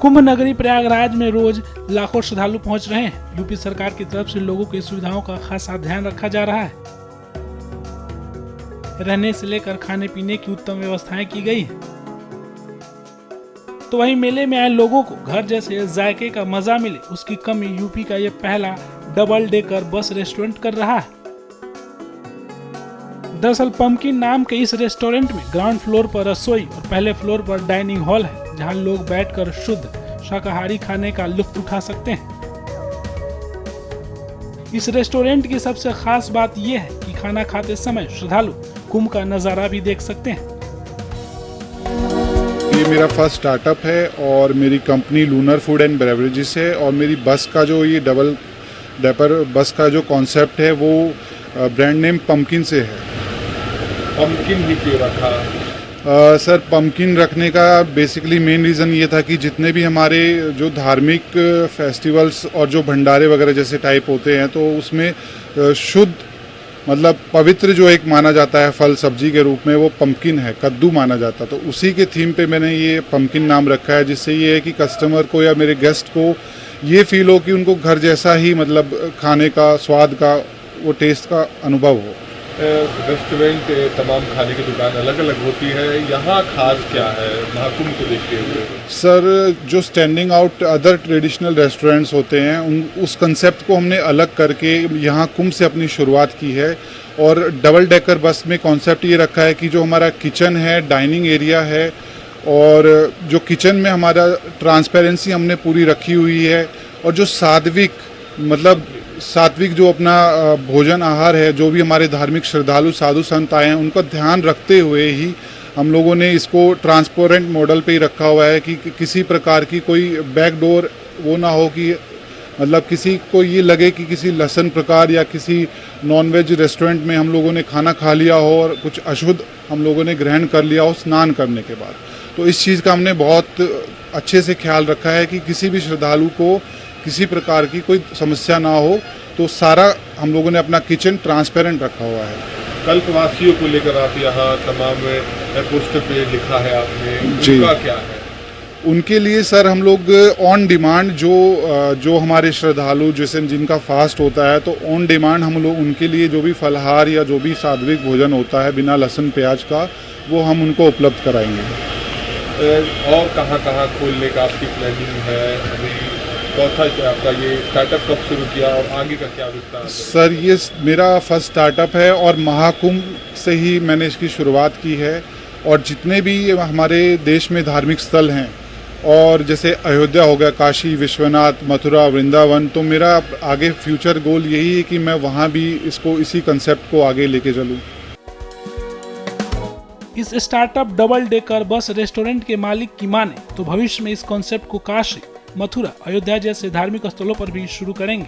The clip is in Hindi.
कुंभ नगरी प्रयागराज में रोज लाखों श्रद्धालु पहुंच रहे हैं। यूपी सरकार की तरफ से लोगों की सुविधाओं का खासा ध्यान रखा जा रहा है। रहने से लेकर खाने पीने की उत्तम व्यवस्थाएं की गई है। तो वहीं मेले में आए लोगों को घर जैसे जायके का मजा मिले, उसकी कमी यूपी का ये पहला डबल डेकर बस रेस्टोरेंट कर रहा है। दरअसल पंपकिन नाम के इस रेस्टोरेंट में ग्राउंड फ्लोर पर रसोई और पहले फ्लोर पर डाइनिंग हॉल है, जहां लोग बैठकर शुद्ध शाकाहारी खाने का लुत्फ उठा सकते हैं। इस रेस्टोरेंट की सबसे खास बात यह है कि खाना खाते समय श्रद्धालु कुंभ का नजारा भी देख सकते हैं। ये मेरा फर्स्ट स्टार्टअप है और मेरी company lunar food and beverages है। और मेरी बस का जो ये डबल डेपर बस का जो कॉन्सेप्ट है वो ब्रांड नेम पंपकिन से है। पंपकिन ही क्यों रखा? सर, पंपकिन रखने का बेसिकली मेन रीज़न ये था कि जितने भी हमारे जो धार्मिक फेस्टिवल्स और जो भंडारे वगैरह जैसे टाइप होते हैं तो उसमें शुद्ध मतलब पवित्र जो एक माना जाता है फल सब्जी के रूप में, वो पंपकिन है, कद्दू माना जाता है। तो उसी के थीम पे मैंने ये पंपकिन नाम रखा है, जिससे ये है कि कस्टमर को या मेरे गेस्ट को ये फील हो कि उनको घर जैसा ही मतलब खाने का स्वाद का वो टेस्ट का अनुभव हो। रेस्टोरेंट तमाम खाने की दुकान अलग अलग होती है, यहाँ खास क्या है महाकुंभ को देखते हुए? सर, जो standing out other traditional restaurants होते हैं उस कंसेप्ट को हमने अलग करके यहाँ कुंभ से अपनी शुरुआत की है। और डबल डेकर बस में कॉन्सेप्ट ये रखा है कि जो हमारा किचन है, डाइनिंग एरिया है, और जो किचन में हमारा ट्रांसपेरेंसी हमने पूरी रखी हुई है, और जो सात्विक जो अपना भोजन आहार है, जो भी हमारे धार्मिक श्रद्धालु साधु संत आए हैं उनका ध्यान रखते हुए ही हम लोगों ने इसको ट्रांसपेरेंट मॉडल पे ही रखा हुआ है कि किसी प्रकार की कोई बैकडोर वो ना हो कि मतलब किसी को ये लगे कि किसी लहसन प्रकार या किसी नॉनवेज रेस्टोरेंट में हम लोगों ने खाना खा लिया हो और कुछ अशुद्ध हम लोगों ने ग्रहण कर लिया हो स्नान करने के बाद। तो इस चीज़ का हमने बहुत अच्छे से ख्याल रखा है कि किसी भी श्रद्धालु को किसी प्रकार की कोई समस्या ना हो। तो सारा हम लोगों ने अपना किचन ट्रांसपेरेंट रखा हुआ है। कल्पवासियों को लेकर आप यहाँ तमाम पोस्टर पे लिखा है आपने, उनका क्या है? उनके लिए सर हम लोग ऑन डिमांड जो हमारे श्रद्धालु जैसे जिनका फास्ट होता है तो ऑन डिमांड हम लोग उनके लिए जो भी फलहार या जो भी सात्विक भोजन होता है बिना लहसुन प्याज का वो हम उनको उपलब्ध कराएंगे। और कहाँ खोलने का आपकी प्लानिंग है? अभी चौथा आपका ये स्टार्टअप कब शुरू किया और आगे का क्या विस्तार है? सर, ये मेरा फर्स्ट स्टार्टअप है और महाकुंभ से ही मैंने इसकी शुरुआत की है। और जितने भी हमारे देश में धार्मिक स्थल हैं और जैसे अयोध्या हो गया, काशी विश्वनाथ, मथुरा, वृंदावन, तो मेरा आगे फ्यूचर गोल यही है कि मैं वहाँ भी इसी कंसेप्ट को आगे लेके चलूँ। इस startup double decker bus restaurant के मालिक की माने तो भविष्य में इस कॉन्सेप्ट को काशी, मथुरा, अयोध्या जैसे धार्मिक स्थलों पर भी शुरू करेंगे।